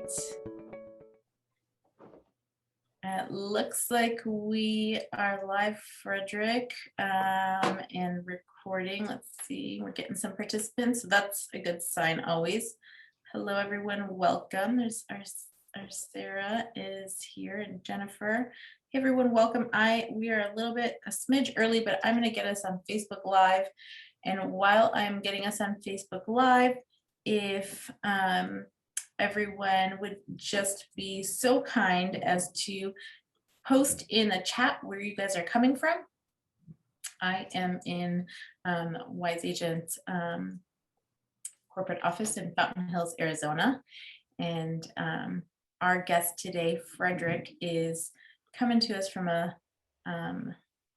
It looks like we are live, Frederick, and recording. Let's see, we're getting some participants, so that's a good sign always. Hello, everyone. Welcome. There's our Sarah is here, and Jennifer. Hey, everyone. Welcome. We are a smidge early, but I'm going to get us on Facebook Live. And while I'm getting us on Facebook Live, if everyone would just be so kind as to post in the chat where you guys are coming from. I am in EyeSpy360 corporate office in Fountain Hills, Arizona. And our guest today, Frederick, is coming to us from a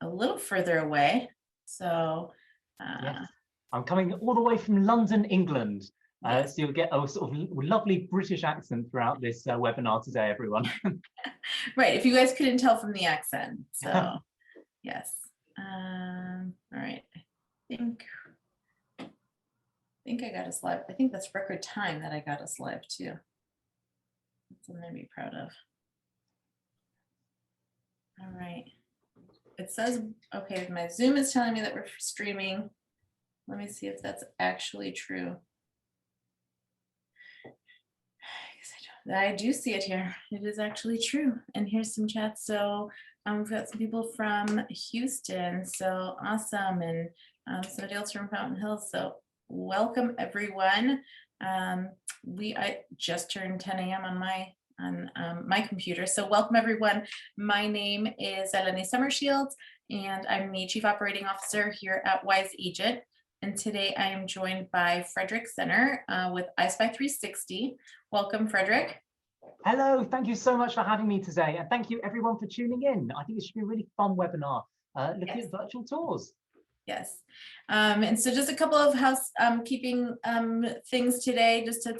little further away. So yes. I'm coming all the way from London, England. Yes. So you'll get a sort of lovely British accent throughout this webinar today, everyone. Right, if you guys couldn't tell from the accent. So yes. All right. I think I got us live. I think that's record time that I got us live too. That's something to be proud of. All right. It says, okay, my Zoom is telling me that we're streaming. Let me see if that's actually true. I do see it here. It is actually true. And here's some chats. So we've got some people from Houston. So awesome. And somebody else from Fountain Hills. So welcome, everyone. I just turned 10 a.m. on my computer. So welcome, everyone. My name is Eleni Summershields, and I'm the Chief Operating Officer here at EyeSpy360. And today I am joined by Frederick Zennor with EyeSpy360. Welcome, Frederick. Hello, thank you so much for having me today. And thank you everyone for tuning in. I think it should be a really fun webinar looking at virtual tours. Yes. And so just a couple of housekeeping things today, just to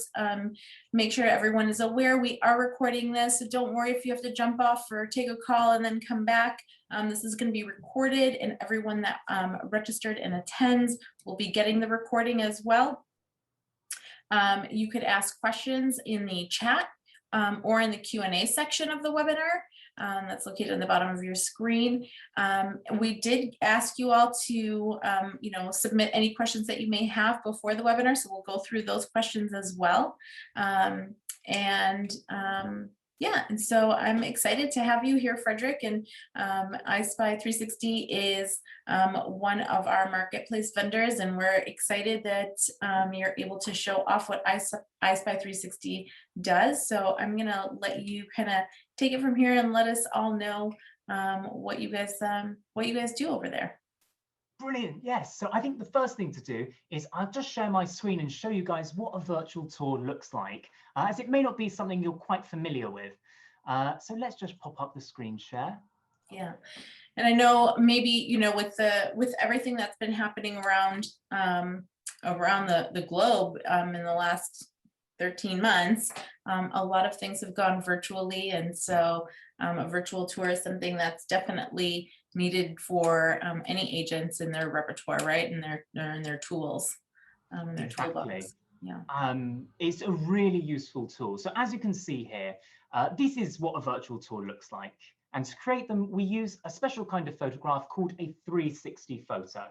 make sure everyone is aware we are recording this. So don't worry if you have to jump off or take a call and then come back. This is going to be recorded, and everyone that registered and attends will be getting the recording as well. You could ask questions in the chat or in the Q&A section of the webinar. That's located on the bottom of your screen. We did ask you all to, submit any questions that you may have before the webinar, so we'll go through those questions as well. Yeah, and so I'm excited to have you here, Frederick. And EyeSpy360 is one of our marketplace vendors, and we're excited that you're able to show off what EyeSpy360 does. So I'm gonna let you kind of take it from here and let us all know what you guys do over there. Brilliant, yes. So I think the first thing to do is I'll just share my screen and show you guys what a virtual tour looks like, as it may not be something you're quite familiar with. So let's just pop up the screen share. Yeah, and I know maybe, with everything that's been happening around the globe in the last 13 months, a lot of things have gone virtually, and so a virtual tour is something that's definitely needed for any agents in their repertoire, right? And their tools, their toolbox. Yeah. It's a really useful tool. So as you can see here, this is what a virtual tour looks like. And to create them, we use a special kind of photograph called a 360 photo.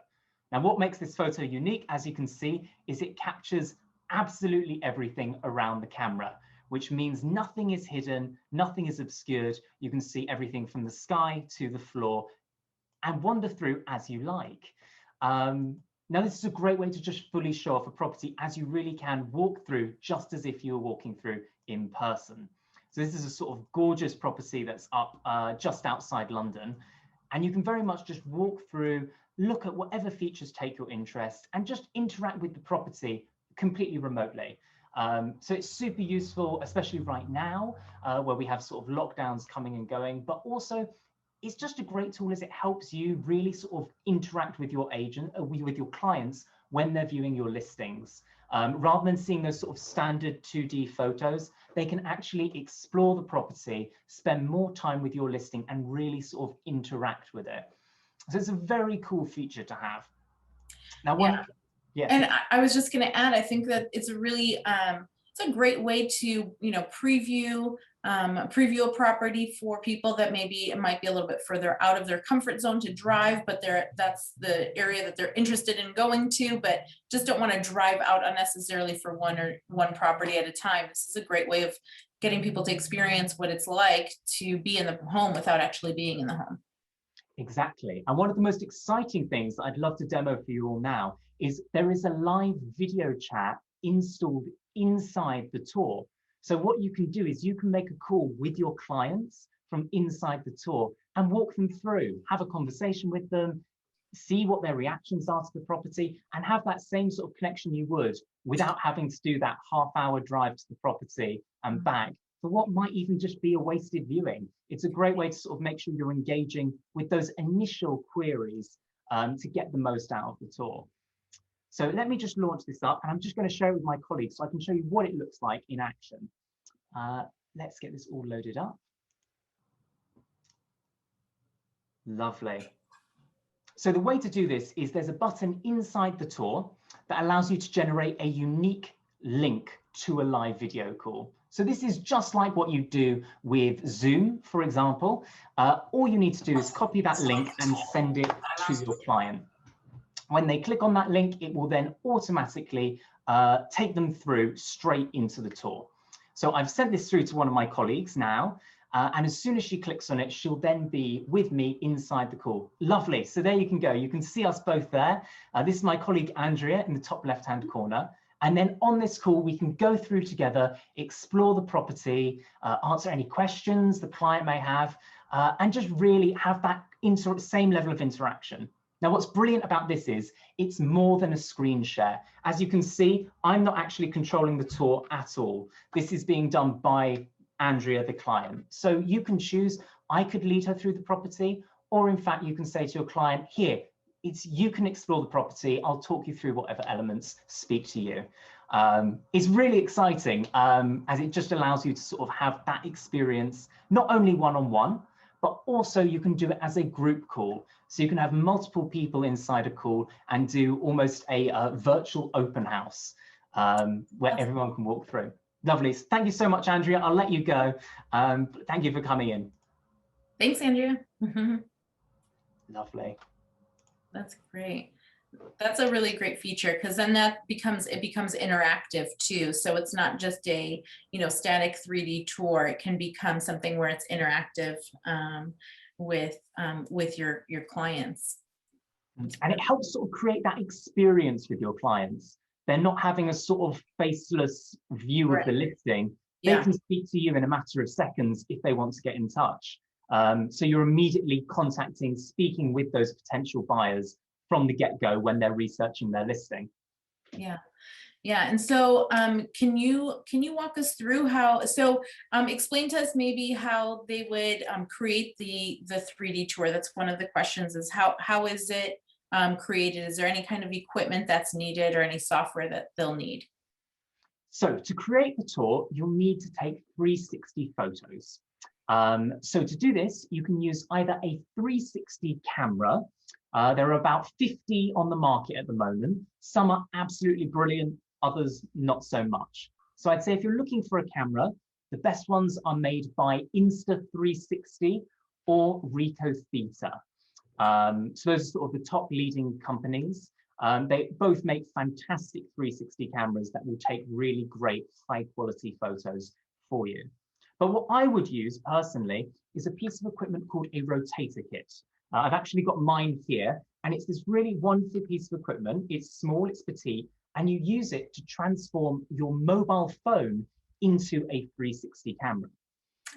Now, what makes this photo unique, as you can see, is it captures absolutely everything around the camera, which means nothing is hidden, nothing is obscured. You can see everything from the sky to the floor and wander through as you like. Now, this is a great way to just fully show off a property, as you really can walk through just as if you were walking through in person. So this is a sort of gorgeous property that's up just outside London. And you can very much just walk through, look at whatever features take your interest, and just interact with the property completely remotely. So it's super useful, especially right now, where we have sort of lockdowns coming and going, but also it's just a great tool as it helps you really sort of interact with your agent, with your clients when they're viewing your listings. Rather than seeing those sort of standard 2D photos, they can actually explore the property, spend more time with your listing, and really sort of interact with it. So it's a very cool feature to have. Now, yeah. And I was just going to add, I think that it's a really it's a great way to, preview a property for people that maybe it might be a little bit further out of their comfort zone to drive, but that's the area that they're interested in going to, but just don't want to drive out unnecessarily for one property at a time. This is a great way of getting people to experience what it's like to be in the home without actually being in the home. Exactly. And one of the most exciting things that I'd love to demo for you all now is there is a live video chat installed inside the tour. So what you can do is you can make a call with your clients from inside the tour and walk them through, have a conversation with them, see what their reactions are to the property, and have that same sort of connection you would without having to do that half-hour drive to the property and back for what might even just be a wasted viewing. It's a great way to sort of make sure you're engaging with those initial queries to get the most out of the tour. So let me just launch this up, and I'm just going to share it with my colleagues so I can show you what it looks like in action. Let's get this all loaded up. Lovely. So the way to do this is there's a button inside the tour that allows you to generate a unique link to a live video call. So this is just like what you do with Zoom, for example. All you need to do is copy that link and send it to your client. When they click on that link, it will then automatically take them through straight into the tour. So I've sent this through to one of my colleagues now, and as soon as she clicks on it, she'll then be with me inside the call. Lovely. So there you can go. You can see us both there. This is my colleague Andrea in the top left-hand corner. And then on this call, we can go through together, explore the property, answer any questions the client may have, and just really have that same level of interaction. Now, what's brilliant about this is it's more than a screen share. As you can see, I'm not actually controlling the tour at all. This is being done by Andrea, the client. So you can choose, I could lead her through the property, or in fact, you can say to your client, here, you can explore the property. I'll talk you through whatever elements speak to you. It's really exciting as it just allows you to sort of have that experience, not only one-on-one, but also you can do it as a group call. So you can have multiple people inside a call and do almost a virtual open house where everyone can walk through. Lovely. Thank you so much, Andrea. I'll let you go. Thank you for coming in. Thanks, Andrea. Lovely. That's great. That's a really great feature, because then it becomes interactive too. So it's not just a static 3D tour. It can become something where it's interactive with your clients. And it helps sort of create that experience with your clients. They're not having a sort of faceless view of the listing. They can speak to you in a matter of seconds if they want to get in touch. So you're immediately speaking with those potential buyers from the get-go when they're researching their listing. Yeah. And so can you walk us through how, explain to us maybe how they would create the 3D tour? That's one of the questions, is how is it created? Is there any kind of equipment that's needed or any software that they'll need? So to create the tour, you'll need to take 360 photos. So to do this, you can use either a 360 camera. There are about 50 on the market at the moment. Some are absolutely brilliant, others not so much. So I'd say if you're looking for a camera, the best ones are made by Insta360 or Ricoh Theta. So those are sort of the top leading companies. They both make fantastic 360 cameras that will take really great high quality photos for you. But what I would use personally is a piece of equipment called a rotator kit. I've actually got mine here, and it's this really wonderful piece of equipment. It's small, it's petite, and you use it to transform your mobile phone into a 360 camera.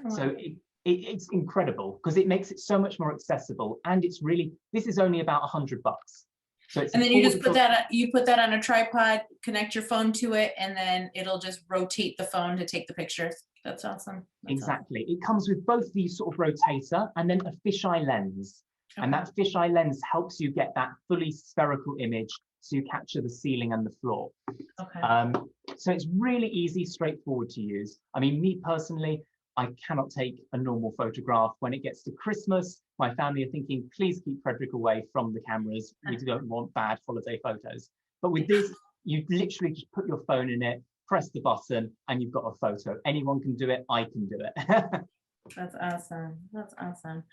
Oh. So it's incredible because it makes it so much more accessible, and it's really, this is only about $100. So it's, and then you just put that on a tripod, connect your phone to it, and then it'll just rotate the phone to take the pictures. That's awesome. Exactly. It comes with both the sort of rotator and then a fisheye lens. Okay. And that fisheye lens helps you get that fully spherical image so you capture the ceiling and the floor. Okay. So it's really easy, straightforward to use. I mean, me personally, I cannot take a normal photograph. When it gets to Christmas, my family are thinking, please keep Frederick away from the cameras. We don't want bad holiday photos. But with this, you literally just put your phone in it, press the button, and you've got a photo. Anyone can do it. I can do it. That's awesome. That's awesome.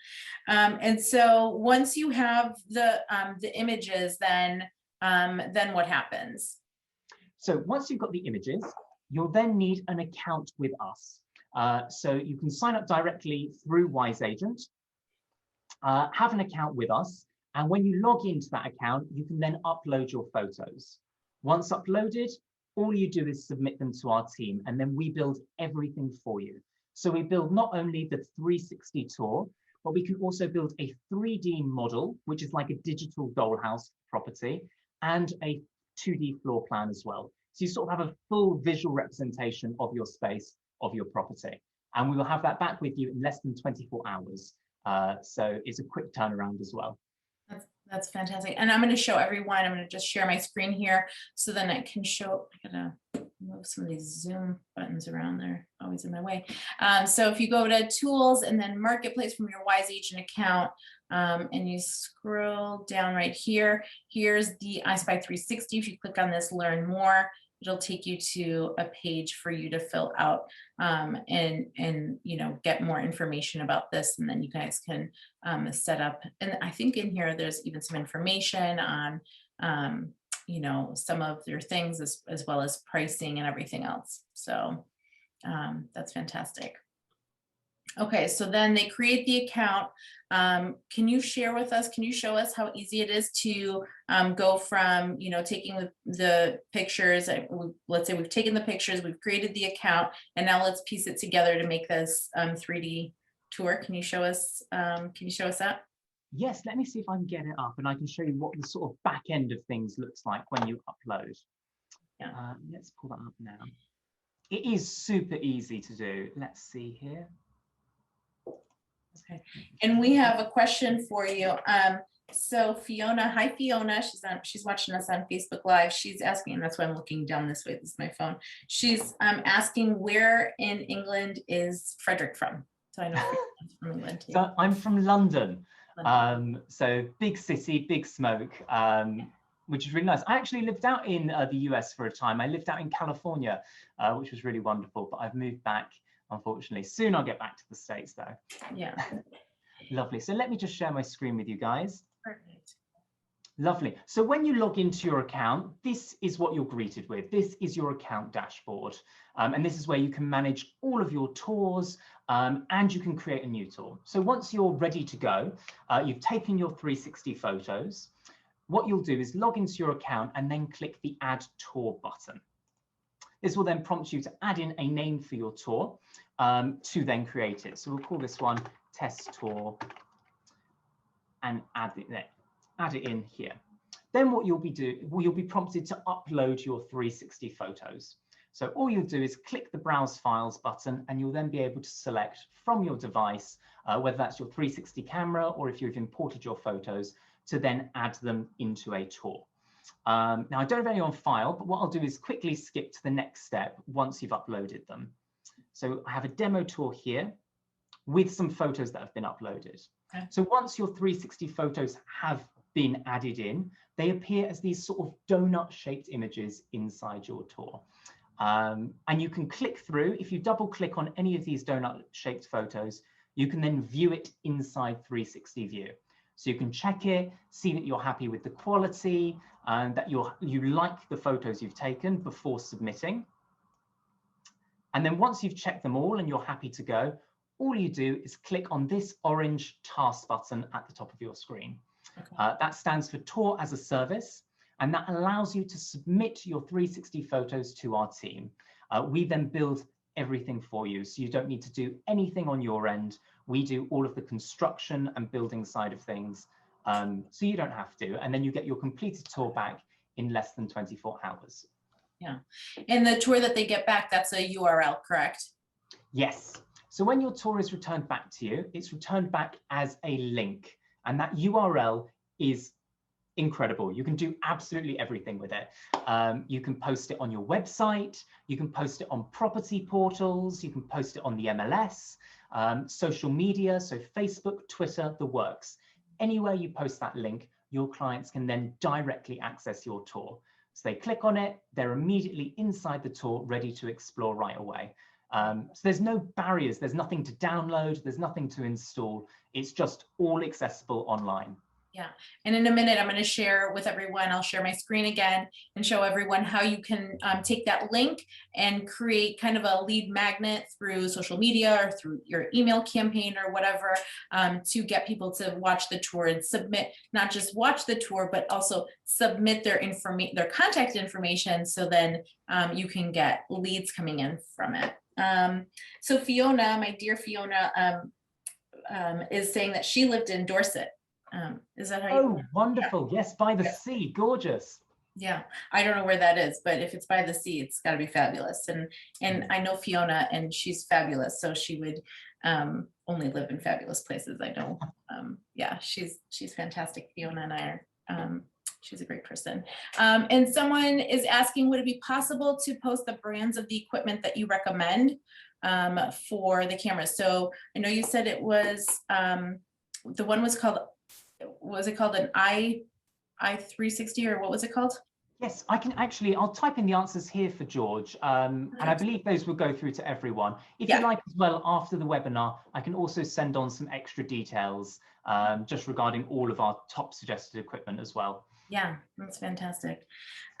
And so once you have the images, then what happens? So once you've got the images, you'll then need an account with us. So you can sign up directly through WiseAgent, have an account with us, and when you log into that account, you can then upload your photos. Once uploaded, all you do is submit them to our team, and then we build everything for you. So we build not only the 360 tour, but we can also build a 3D model, which is like a digital dollhouse property, and a 2D floor plan as well. So you sort of have a full visual representation of your space, of your property. And we will have that back with you in less than 24 hours. So it's a quick turnaround as well. That's fantastic. And I'm going to show everyone, I'm going to just share my screen here so then I can show, I'm going to move some of these Zoom buttons around, they're always in my way. So if you go to tools and then marketplace from your WiseAgent account, and you scroll down right here, here's the EyeSpy360. If you click on this, learn more, it'll take you to a page for you to fill out and you know, get more information about this, and then you guys can set up. And I think in here there's even some information on you know, some of your things as well as pricing and everything else. So that's fantastic. Okay, so then they create the account. Can you share with us, can you show us how easy it is to go from, you know, taking the pictures, let's say we've taken the pictures, we've created the account, and now let's piece it together to make this 3D tour. Can you show us that? Yes, let me see if I can get it up and I can show you what the sort of back end of things looks like when you upload. Yeah. Let's pull that up now. It is super easy to do. Let's see here. Okay, and we have a question for you. So Fiona, hi Fiona, she's watching us on Facebook Live. She's asking, and that's why I'm looking down this way. This is my phone. She's asking, where in England is Frederick from? So I know Frederick's from England too. So I'm from London. So big city, big smoke, which is really nice. I actually lived out in the US for a time. I lived out in California, which was really wonderful, but I've moved back, unfortunately. Soon I'll get back to the States though. Yeah. Lovely. So let me just share my screen with you guys. Perfect. Lovely. So when you log into your account, this is what you're greeted with. This is your account dashboard. And this is where you can manage all of your tours and you can create a new tour. So once you're ready to go, you've taken your 360 photos. What you'll do is log into your account and then click the Add Tour button. This will then prompt you to add in a name for your tour to then create it. So we'll call this one Test Tour and add it in here. Then what you'll be prompted to upload your 360 photos. So all you'll do is click the Browse Files button, and you'll then be able to select from your device, whether that's your 360 camera or if you've imported your photos, to then add them into a tour. Now, I don't have any on file, but what I'll do is quickly skip to the next step once you've uploaded them. So I have a demo tour here with some photos that have been uploaded. Okay. So once your 360 photos have been added in, they appear as these sort of donut-shaped images inside your tour. And you can click through. If you double click on any of these donut-shaped photos, you can then view it inside 360 view. So you can check it, see that you're happy with the quality, and that you like the photos you've taken before submitting. And then once you've checked them all and you're happy to go, all you do is click on this orange task button at the top of your screen. Okay. That stands for Tour as a Service, and that allows you to submit your 360 photos to our team. We then build everything for you, so you don't need to do anything on your end. We do all of the construction and building side of things, so you don't have to, and then you get your completed tour back in less than 24 hours. Yeah, and the tour that they get back, that's a URL, correct? Yes. So when your tour is returned back to you, it's returned back as a link, and that URL is incredible. You can do absolutely everything with it. You can post it on your website, you can post it on property portals, you can post it on the MLS, social media, so Facebook, Twitter, the works. Anywhere you post that link, your clients can then directly access your tour. So they click on it, they're immediately inside the tour, ready to explore right away. So there's no barriers, there's nothing to download, there's nothing to install. It's just all accessible online. Yeah, and in a minute, I'm going to share with everyone, I'll share my screen again and show everyone how you can take that link and create kind of a lead magnet through social media or through your email campaign or whatever, to get people to watch the tour and submit, not just watch the tour, but also submit their contact information. So then you can get leads coming in from it. So Fiona, my dear Fiona, is saying that she lived in Dorset. Is that how you? Oh, wonderful. Yeah. Yes, by the sea. Gorgeous. Yeah, I don't know where that is, but if it's by the sea, it's got to be fabulous. And I know Fiona, and she's fabulous, so she would only live in fabulous places. I know. Yeah, she's fantastic. Fiona and I are. She's a great person. And someone is asking, would it be possible to post the brands of the equipment that you recommend for the cameras? So I know you said it was the one was called. Was it called an i360 or what was it called? Yes, I can actually, I'll type in the answers here for George. And I believe those will go through to everyone. If you like as well, after the webinar, I can also send on some extra details just regarding all of our top suggested equipment as well. Yeah, that's fantastic.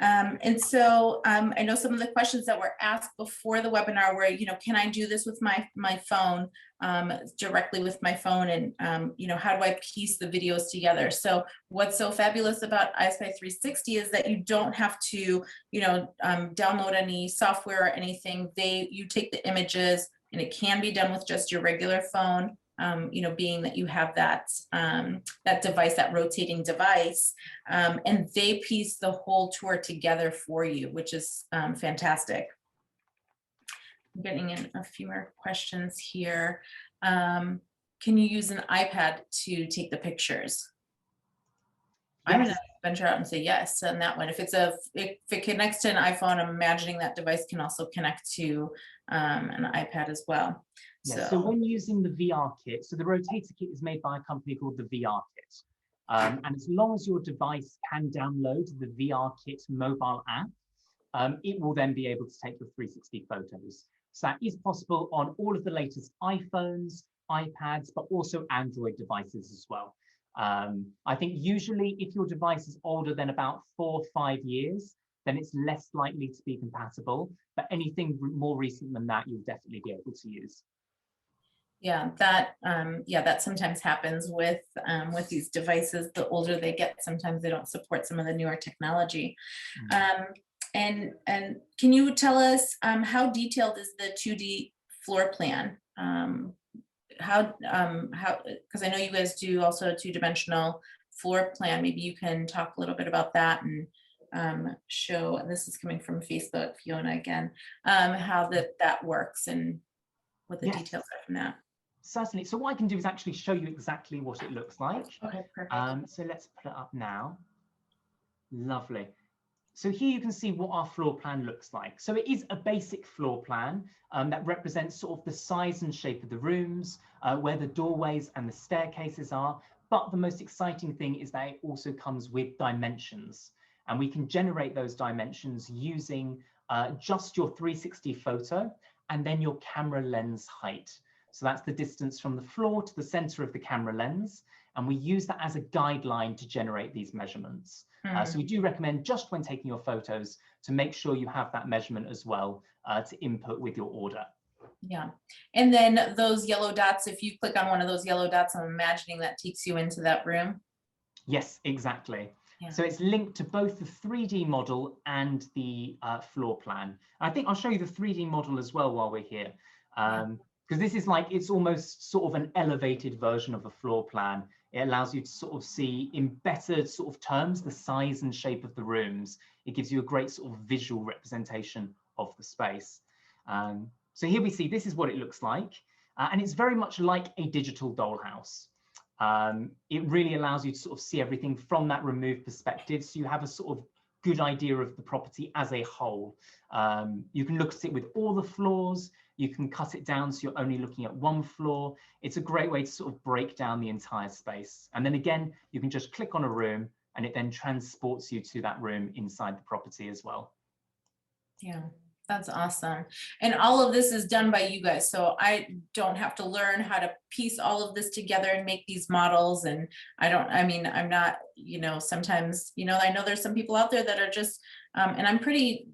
And so I know some of the questions that were asked before the webinar were, can I do this with my phone, directly with my phone? And, how do I piece the videos together? So what's so fabulous about EyeSpy360 is that you don't have to, download any software or anything. You take the images and it can be done with just your regular phone. Being that you have that device, that rotating device, and they piece the whole tour together for you, which is fantastic. I'm getting in a few more questions here. Can you use an iPad to take the pictures? Yes. I'm going to venture out and say yes on that one. If it connects to an iPhone, I'm imagining that device can also connect to an iPad as well. Yeah, so when using the VR kit, so the rotator kit is made by a company called the VR Kit. And as long as your device can download the VR Kit mobile app, it will then be able to take your 360 photos. So that is possible on all of the latest iPhones, iPads, but also Android devices as well. I think usually if your device is older than about 4 or 5 years, then it's less likely to be compatible. But anything more recent than that, you'll definitely be able to use. Yeah, that sometimes happens with these devices. The older they get, sometimes they don't support some of the newer technology. And can you tell us how detailed is the 2D floor plan? How because I know you guys do also a 2-dimensional floor plan. Maybe you can talk a little bit about that and show. And this is coming from Facebook, Fiona again, how that works and what the details are from that. Certainly. So what I can do is actually show you exactly what it looks like. Okay, perfect. So let's put it up now. Lovely. So here you can see what our floor plan looks like. So it is a basic floor plan that represents sort of the size and shape of the rooms, where the doorways and the staircases are. But the most exciting thing is that it also comes with dimensions. And we can generate those dimensions using just your 360 photo and then your camera lens height. So that's the distance from the floor to the center of the camera lens. And we use that as a guideline to generate these measurements. So we do recommend just when taking your photos to make sure you have that measurement as well to input with your order. Yeah. And then those yellow dots, if you click on one of those yellow dots, I'm imagining that takes you into that room. Yes, exactly. Yeah. So it's linked to both the 3D model and the floor plan. I think I'll show you the 3D model as well while we're here. Because this is like, it's almost sort of an elevated version of a floor plan. It allows you to sort of see in better sort of terms the size and shape of the rooms. It gives you a great sort of visual representation of the space. So here we see this is what it looks like. And it's very much like a digital dollhouse. It really allows you to sort of see everything from that removed perspective. So you have a sort of good idea of the property as a whole. You can look at it with all the floors. You can cut it down so you're only looking at one floor. It's a great way to sort of break down the entire space. And then again, you can just click on a room and it then transports you to that room inside the property as well. Yeah, that's awesome. And all of this is done by you guys. So I don't have to learn how to piece all of this together and make these models. And I'm not, sometimes, I know there's some people out there that are just, and I'm pretty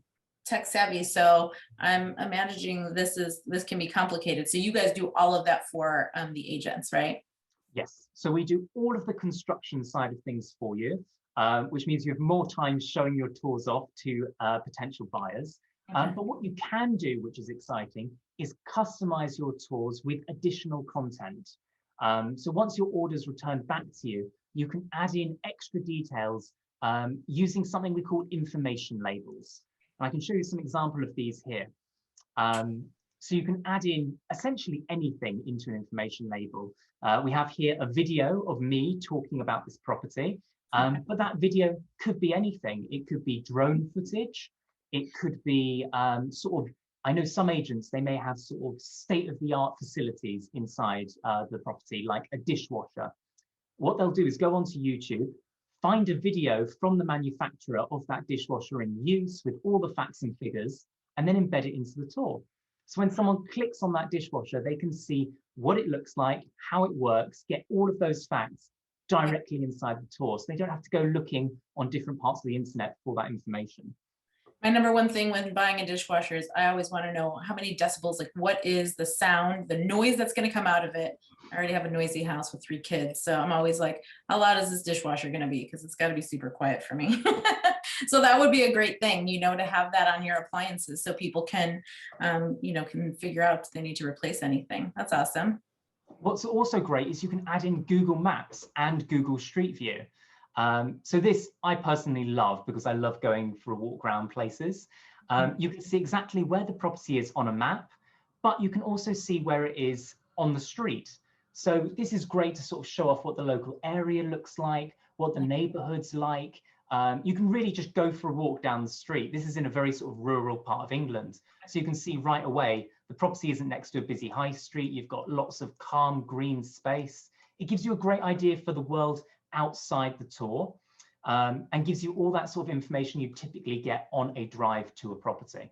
tech savvy. So I'm imagining this can be complicated. So you guys do all of that for the agents, right? Yes, so we do all of the construction side of things for you, which means you have more time showing your tours off to potential buyers. Okay. But what you can do, which is exciting, is customize your tours with additional content. So once your order's returned back to you, you can add in extra details using something we call information labels. And I can show you some example of these here. So you can add in essentially anything into an information label. We have here a video of me talking about this property, but that video could be anything. It could be drone footage. It could be I know some agents, they may have sort of state-of-the-art facilities inside the property, like a dishwasher. What they'll do is go onto YouTube, find a video from the manufacturer of that dishwasher in use with all the facts and figures, and then embed it into the tour. So when someone clicks on that dishwasher, they can see what it looks like, how it works, get all of those facts directly inside the tour. So they don't have to go looking on different parts of the internet for that information. My number one thing when buying a dishwasher is I always want to know how many decibels, like what is the sound, the noise that's going to come out of it. I already have a noisy house with 3 kids. So I'm always like, how loud is this dishwasher going to be? Because it's got to be super quiet for me. So that would be a great thing, to have that on your appliances so people can, can figure out if they need to replace anything. That's awesome. What's also great is you can add in Google Maps and Google Street View. So this I personally love because I love going for a walk around places. You can see exactly where the property is on a map, but you can also see where it is on the street. So this is great to sort of show off what the local area looks like, what the neighborhood's like. You can really just go for a walk down the street. This is in a very sort of rural part of England. So you can see right away, the property isn't next to a busy high street. You've got lots of calm green space. It gives you a great idea for the world outside the tour, and gives you all that sort of information you typically get on a drive to a property.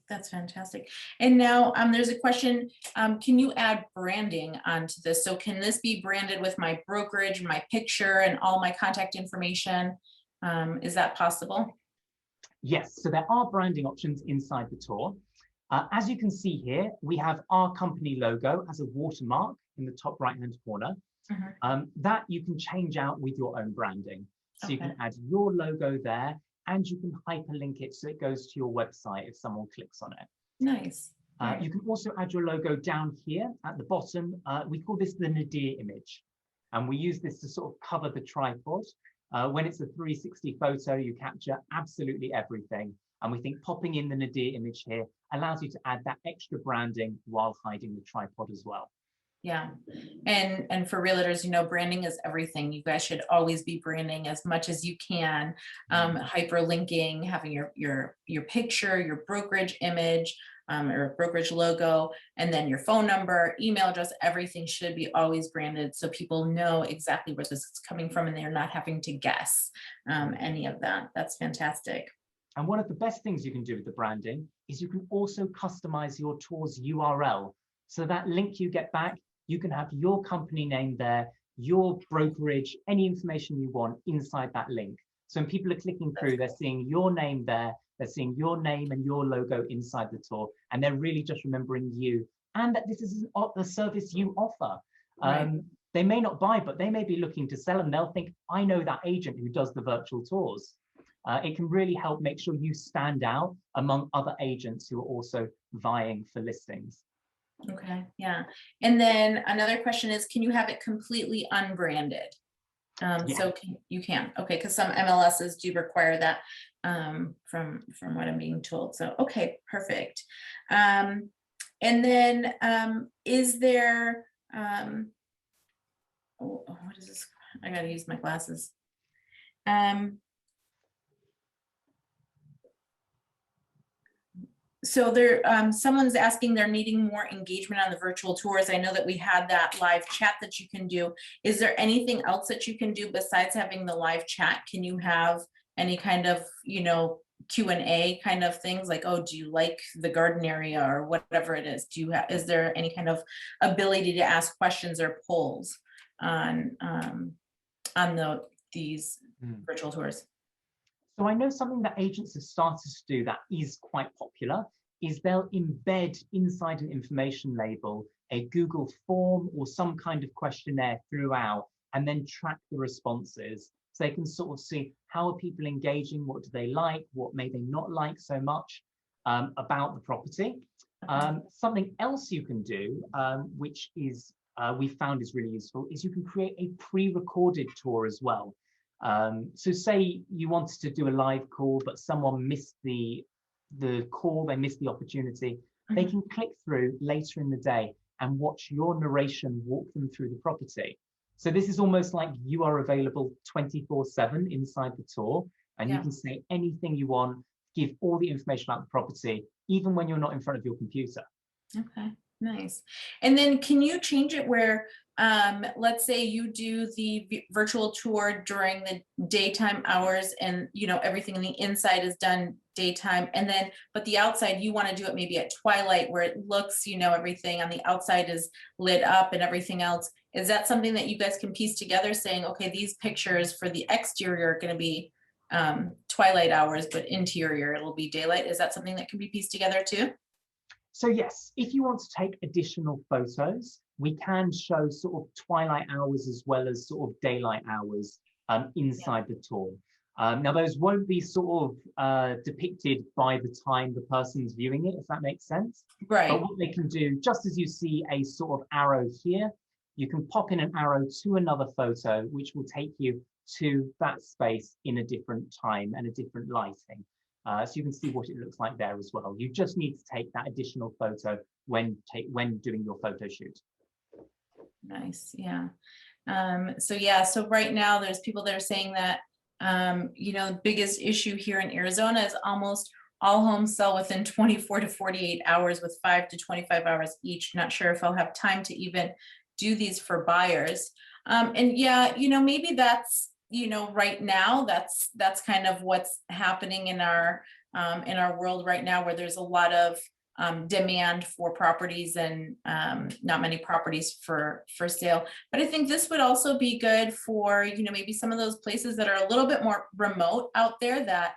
That's fantastic. And now there's a question, can you add branding onto this? So can this be branded with my brokerage, my picture, and all my contact information? Is that possible? Yes, so there are branding options inside the tour. As you can see here, we have our company logo as a watermark in the top right-hand corner. That you can change out with your own branding. So you can add your logo there, and you can hyperlink it so it goes to your website if someone clicks on it. Nice. You can also add your logo down here at the bottom. We call this the nadir image, and we use this to sort of cover the tripod. When it's a 360 photo, you capture absolutely everything. And we think popping in the nadir image here allows you to add that extra branding while hiding the tripod as well. Yeah. And for realtors, branding is everything. You guys should always be branding as much as you can, hyperlinking, having your picture, your brokerage image, or brokerage logo, and then your phone number, email address, everything should be always branded so people know exactly where this is coming from and they're not having to guess any of that. That's fantastic. And one of the best things you can do with the branding is you can also customize your tour's URL. So that link you get back, you can have your company name there, your brokerage, any information you want inside that link. So when people are clicking through, they're seeing your name there, they're seeing your name and your logo inside the tour, and they're really just remembering you and that this is the service you offer. They may not buy, but they may be looking to sell, and they'll think, I know that agent who does the virtual tours. It can really help make sure you stand out among other agents who are also vying for listings. Okay, yeah. And then another question is, can you have it completely unbranded? Yeah. So you can, okay, because some MLSs do require that from what I'm being told. So, okay, perfect. And then is there, what is this? I gotta use my glasses. So there, someone's asking, they're needing more engagement on the virtual tours. I know that we had that live chat that you can do. Is there anything else that you can do besides having the live chat? Can you have any kind of, you know, Q&A kind of things like, oh, do you like the garden area or whatever it is? Do you have, is there any kind of ability to ask questions or polls on these virtual tours? So I know something that agents have started to do that is quite popular is they'll embed inside an information label a Google form or some kind of questionnaire throughout and then track the responses. So they can sort of see how are people engaging, what do they like, what may they not like so much about the property. Something else you can do, which is we found is really useful, is you can create a pre-recorded tour as well. So say you wanted to do a live call, but someone missed the call, they missed the opportunity. They can click through later in the day and watch your narration walk them through the property. So this is almost like you are available 24/7 inside the tour, and you can say anything you want, give all the information about the property, even when you're not in front of your computer. Okay, nice. And then can you change it where, let's say you do the virtual tour during the daytime hours and, you know, everything on the inside is done daytime, and then, but the outside, you want to do it maybe at twilight where it looks, you know, everything on the outside is lit up and everything else. Is that something that you guys can piece together saying, okay, these pictures for the exterior are going to be twilight hours, but interior, it'll be daylight? Is that something that can be pieced together too? So yes, if you want to take additional photos, we can show sort of twilight hours as well as sort of daylight hours inside the tour. Now those won't be sort of depicted by the time the person's viewing it, if that makes sense. Right. But what they can do, just as you see a sort of arrow here, you can pop in an arrow to another photo, which will take you to that space in a different time and a different lighting. So you can see what it looks like there as well. You just need to take that additional photo when doing your photo shoot. Nice, yeah. So right now there's people that are saying that, you know, the biggest issue here in Arizona is almost all homes sell within 24 to 48 hours with 5 to 25 hours each. Not sure if I'll have time to even do these for buyers. And yeah, you know, maybe that's, you know, right now, that's kind of what's happening in our world right now, where there's a lot of demand for properties and not many properties for sale. But I think this would also be good for, you know, maybe some of those places that are a little bit more remote out there that,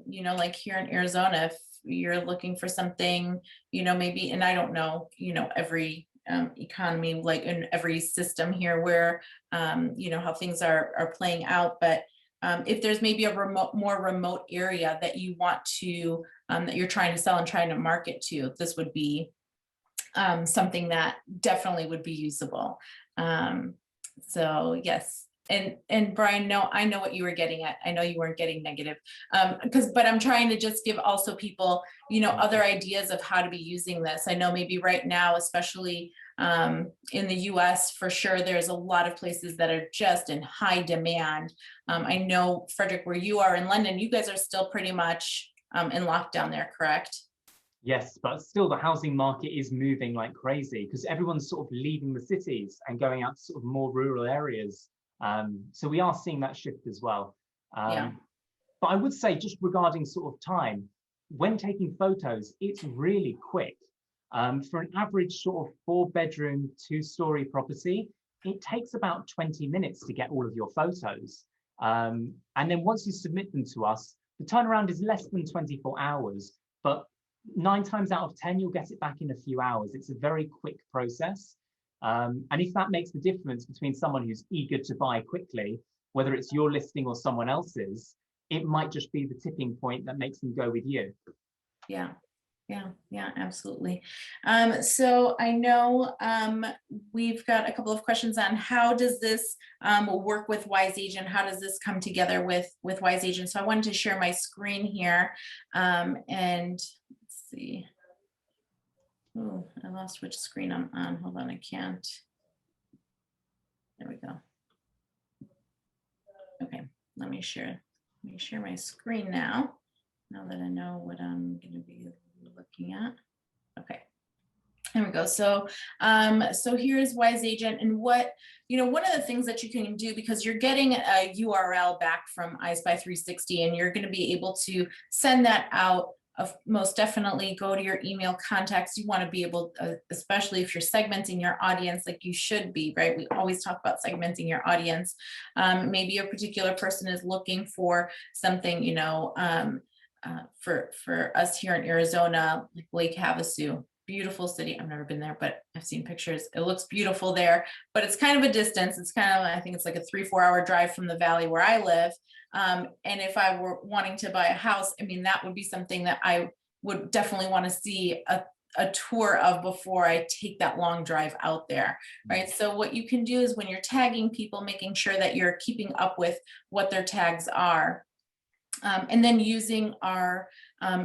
you know, like here in Arizona, if you're looking for something, you know, maybe, and I don't know, you know, every economy, like in every system here where, you know, how things are playing out. But if there's maybe a more remote area that you want to, that you're trying to sell and trying to market to, this would be something that definitely would be usable. So yes. And Brian, no, I know what you were getting at. I know you weren't getting negative, but I'm trying to just give also people, you know, other ideas of how to be using this. I know maybe right now, especially in the US, for sure, there's a lot of places that are just in high demand. I know, Frederick, where you are in London, you guys are still pretty much in lockdown there, correct? Yes, but still the housing market is moving like crazy because everyone's sort of leaving the cities and going out to sort of more rural areas. So we are seeing that shift as well. Yeah. But I would say just regarding sort of time, when taking photos, it's really quick. For an average sort of 4-bedroom, 2-story property, it takes about 20 minutes to get all of your photos. And then once you submit them to us, the turnaround is less than 24 hours, but 9 times out of 10, you'll get it back in a few hours. It's a very quick process. And if that makes the difference between someone who's eager to buy quickly, whether it's your listing or someone else's, it might just be the tipping point that makes them go with you. Yeah. Yeah, absolutely. So I know we've got a couple of questions on how does this work with Wise Agent? How does this come together with Wise Agent? So I wanted to share my screen here and let's see. Oh, I lost which screen I'm on. Hold on, I can't. There we go. Okay, let me share my screen now. now that I know what I'm going to be looking at. Okay. There we go. So, so here's Wise Agent, and what, one of the things that you can do, because you're getting a URL back from EyeSpy360, and you're going to be able to send that out. Most definitely go to your email contacts. You want to be able, especially if you're segmenting your audience, like you should be, right? We always talk about segmenting your audience. Maybe a particular person is looking for something, for us here in Arizona, like Lake Havasu. Beautiful city. I've never been there, but I've seen pictures. It looks beautiful there, but it's kind of a distance. It's kind of, I think it's like a 3-4 hour drive from the valley where I live. And if I were wanting to buy a house, I mean, that would be something that I would definitely want to see a tour of before I take that long drive out there, right? So what you can do is when you're tagging people, making sure that you're keeping up with what their tags are. And then using our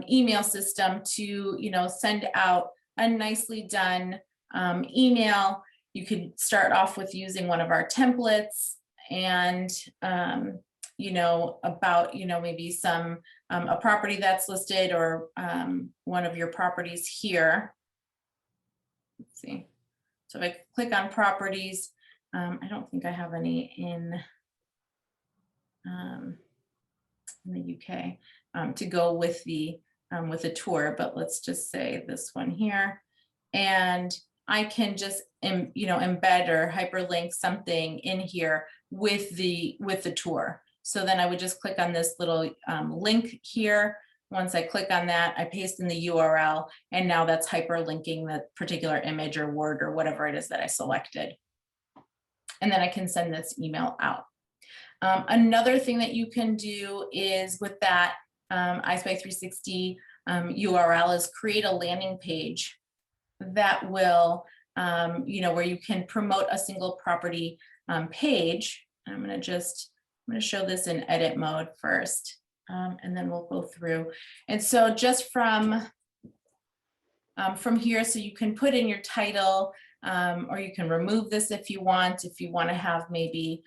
email system to, send out a maybe done email. You could start off with using one of our templates and, about, maybe some, a property that's listed, or one of your properties here. Let's see. So if I click on properties, I don't think I have any in the UK to go with the tour, but let's just say this one here, and I can just embed or hyperlink something in here with the tour. So then I would just click on this little link here. Once I click on that, I paste in the URL, and now that's hyperlinking the particular image or word or whatever it is that I selected. And then I can send this email out. Another thing that you can do is with that EyeSpy360 URL is create a landing page that will, where you can promote a single property page. I'm going to show this in edit mode first, and then we'll go through. And so just from here, so you can put in your title, or you can remove this if you want to have maybe,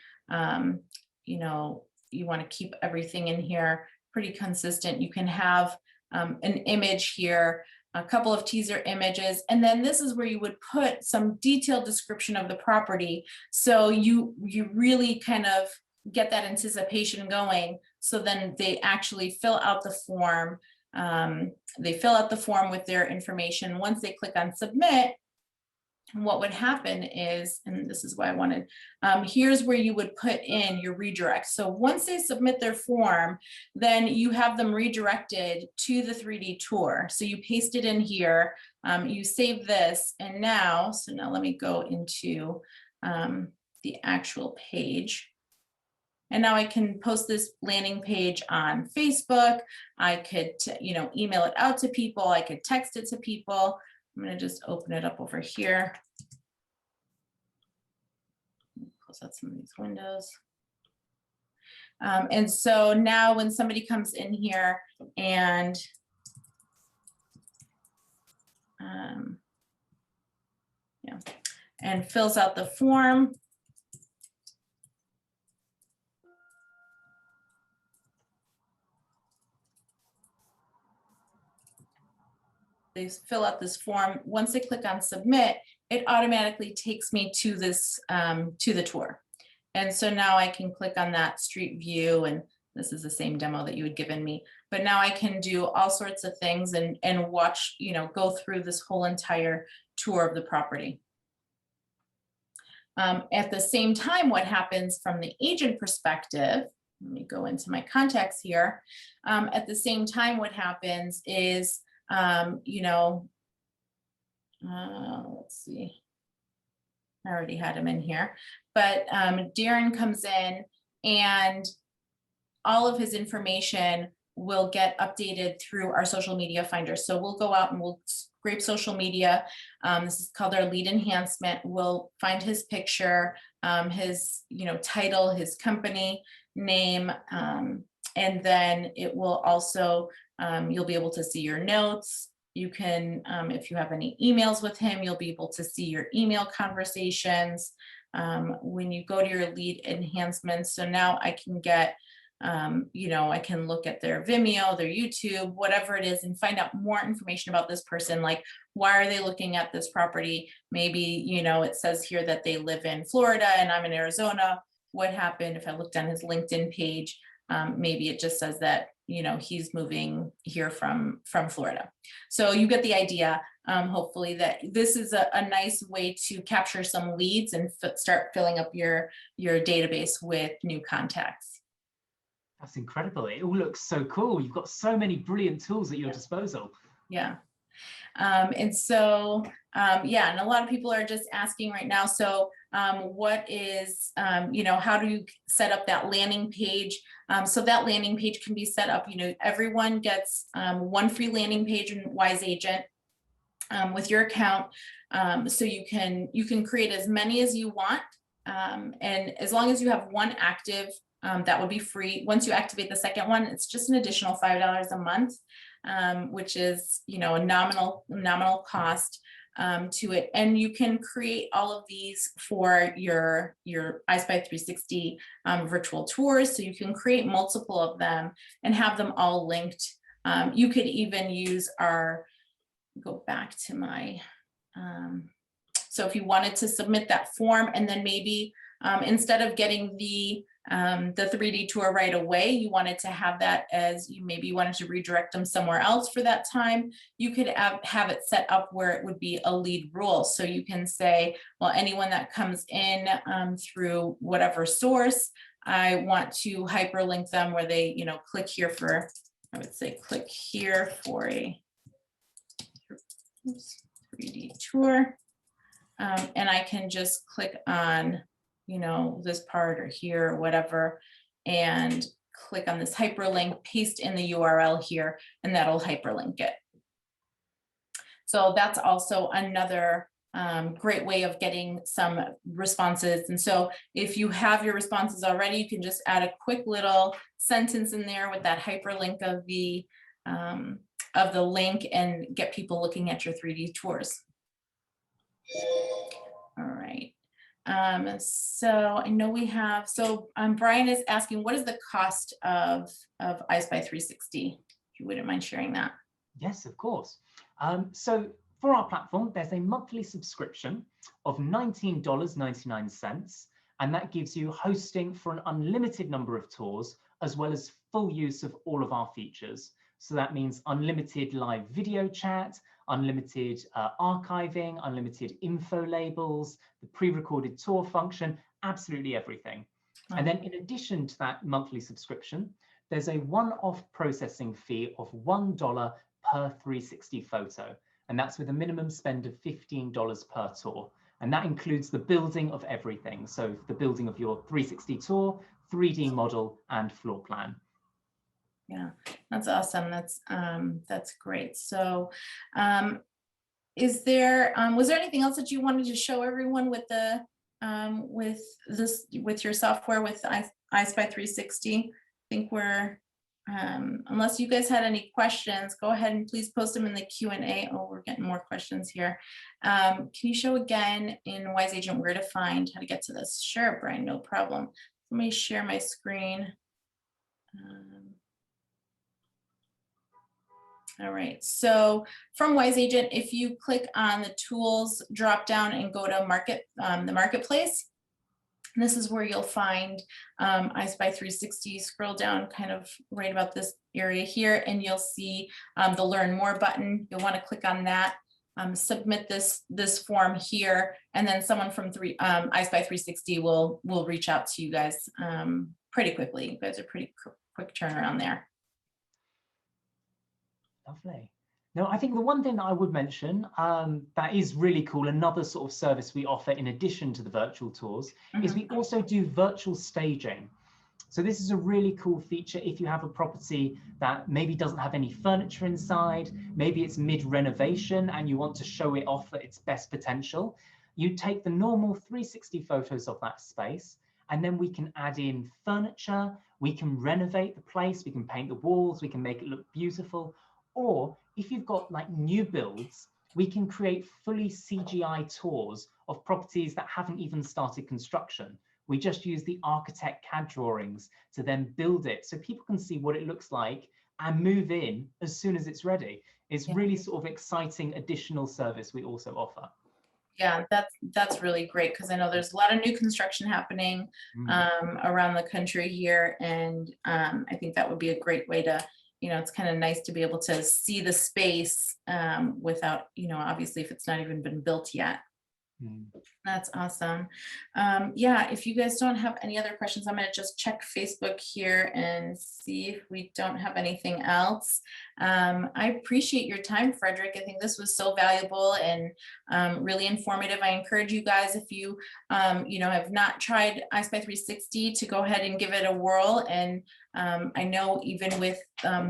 you want to keep everything in here pretty consistent. You can have an image here, a couple of teaser images, and then this is where you would put some detailed description of the property. So you really kind of get that anticipation going. So then they actually fill out the form. They fill out the form with their information. Once they click on submit, what would happen is, and this is why I wanted, here's where you would put in your redirect. So once they submit their form, then you have them redirected to the 3D tour. So you paste it in here, you save this, and now, so now let me go into the actual page. And now I can post this landing page on Facebook. I could, email it out to people. I could text it to people. I'm going to just open it up over here. Close out some of these windows. And so now when somebody comes in here and and fills out the form, they fill out this form. Once they click on submit, it automatically takes me to this, to the tour. And so now I can click on that street view, and this is the same demo that you had given me, but now I can do all sorts of things and watch, go through this whole entire tour of the property. At the same time, what happens from the agent perspective, let me go into my contacts here. At the same time, what happens is, let's see, I already had him in here, but Darren comes in and all of his information will get updated through our social media finder. So we'll go out and we'll scrape social media. This is called our lead enhancement. We'll find his picture, his title, his company name, and then it will also, you'll be able to see your notes. You can, if you have any emails with him, you'll be able to see your email conversations. When you go to your lead enhancements, so now I can get You know, I can look at their Vimeo, their YouTube, whatever it is, and find out more information about this person. Like, why are they looking at this property? Maybe, you know, it says here that they live in Florida and I'm in Arizona. What happened if I looked on his LinkedIn page? Maybe it just says that, you know, he's moving here from Florida. So you get the idea. Hopefully that this is a nice way to capture some leads and start filling up your database with new contacts. That's incredible. It all looks so cool. You've got so many brilliant tools at your disposal. Yeah. And so, yeah, and a lot of people are just asking right now, so what is, you know, how do you set up that landing page? So that landing page can be set up, you know, everyone gets one free landing page in WiseAgent with your account. So you can create as many as you want. And as long as you have one active, that would be free. Once you activate the second one, it's just an additional $5 a month, which is, you know, a nominal cost to it. And you can create all of these for your EyeSpy360 virtual tours. So you can create multiple of them and have them all linked. You could even use go back to my, so if you wanted to submit that form and then maybe instead of getting the 3D tour right away, you wanted to have that as maybe you wanted to redirect them somewhere else for that time, you could have it set up where it would be a lead rule. So you can say, well, anyone that comes in through whatever source, I want to hyperlink them where they, you know, click here for, I would say click here for a 3D tour. And I can just click on, you know, this part or here or whatever, and click on this hyperlink, paste in the URL here, and that'll hyperlink it. So that's also another great way of getting some responses. And so if you have your responses already, you can just add a quick little sentence in there with that hyperlink of the link and get people looking at your 3D tours. All right. So I know we have, so Brian is asking, what is the cost of EyeSpy360? If you wouldn't mind sharing that. Yes, of course. So for our platform, there's a monthly subscription of $19.99, and that gives you hosting for an unlimited number of tours, as well as full use of all of our features. So that means unlimited live video chat, unlimited archiving, unlimited info labels, the pre-recorded tour function, absolutely everything. Wow. And then in addition to that monthly subscription, there's a one-off processing fee of $1 per 360 photo. And that's with a minimum spend of $15 per tour. And that includes the building of everything. So the building of your 360 tour, 3D model, and floor plan. Yeah, that's awesome. That's great. So was there anything else that you wanted to show everyone with the with your software with EyeSpy360? I think we're unless you guys had any questions, go ahead and please post them in the Q&A. Oh, we're getting more questions here. Can you show again in WiseAgent where to find how to get to this? Sure, Brian, no problem. Let me share my screen. All right, so from WiseAgent, if you click on the tools drop down and go to the marketplace, this is where you'll find EyeSpy360. Scroll down kind of right about this area here, and you'll see the Learn More button. You'll want to click on that, submit this form here, and then someone from EyeSpy360 will reach out to you guys pretty quickly. You guys are pretty quick turnaround there. Lovely. Now, I think the one thing that I would mention that is really cool, another sort of service we offer in addition to the virtual tours, is we also do virtual staging. So this is a really cool feature if you have a property that maybe doesn't have any furniture inside, maybe it's mid-renovation and you want to show it off at its best potential. You take the normal 360 photos of that space, and then we can add in furniture, we can renovate the place, we can paint the walls, we can make it look beautiful. Or if you've got like new builds, we can create fully CGI tours of properties that haven't even started construction, We just use the architect CAD drawings to then build it so people can see what it looks like and move in as soon as it's ready. It's really sort of exciting additional service we also offer. Yeah, that's really great, because I know there's a lot of new construction happening around the country here, and I think that would be a great way to, it's kind of nice to be able to see the space without, obviously if it's not even been built yet. That's awesome. Yeah, if you guys don't have any other questions, I'm going to just check Facebook here and see if we don't have anything else. I appreciate your time, Frederick. I think this was so valuable and really informative. I encourage you guys, if you have not tried EyeSpy360, to go ahead and give it a whirl. And I know even with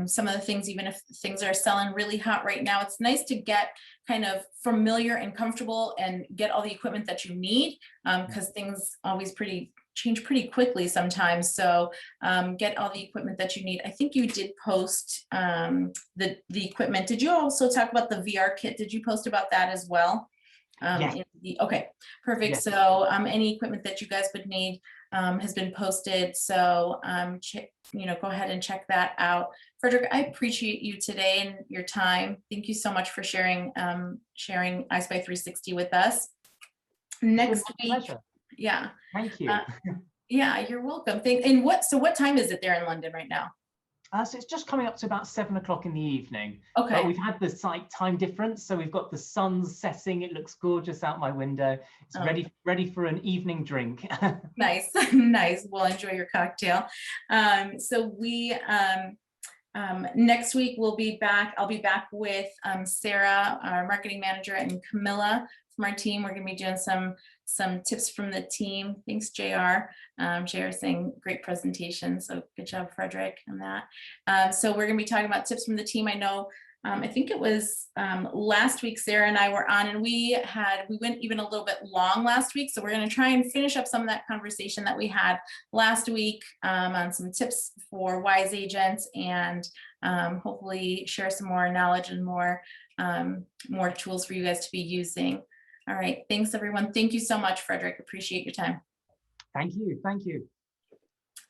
some of the things, even if things are selling really hot right now, it's nice to get kind of familiar and comfortable and get all the equipment that you need, because things always change pretty quickly sometimes. So get all the equipment that you need. I think you did post the equipment. Did you also talk about the VR kit? Did you post about that as well? Yes. Okay, perfect. Yes. So any equipment that you guys would need has been posted. So go ahead and check that out. Frederick, I appreciate you today and your time. Thank you so much for sharing EyeSpy360 with us. Next week. Pleasure. Yeah. Thank you. Yeah, you're welcome. So what time is it there in London right now? So it's just coming up to about 7 o'clock in the evening. Okay. But we've had the slight time difference, so we've got the sun's setting. It looks gorgeous out my window. It's ready for an evening drink. Nice, nice. Well, enjoy your cocktail. So we next week I'll be back with Sarah, our marketing manager, and Camilla from our team. We're going to be doing some tips from the team. Thanks, JR. JR saying great presentation. So good job, Frederick, on that. So we're going to be talking about tips from the team. I know, I think it was last week, Sarah and I were on, and we went even a little bit long last week. So we're going to try and finish up some of that conversation that we had last week on some tips for wise agents, and hopefully share some more knowledge and more tools for you guys to be using. All right. Thanks, everyone. Thank you so much, Frederick. Appreciate your time. Thank you. Thank you.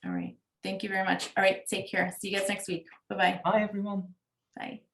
All right. Thank you very much. All right. Take care. See you guys next week. Bye-bye. Bye, everyone. Bye.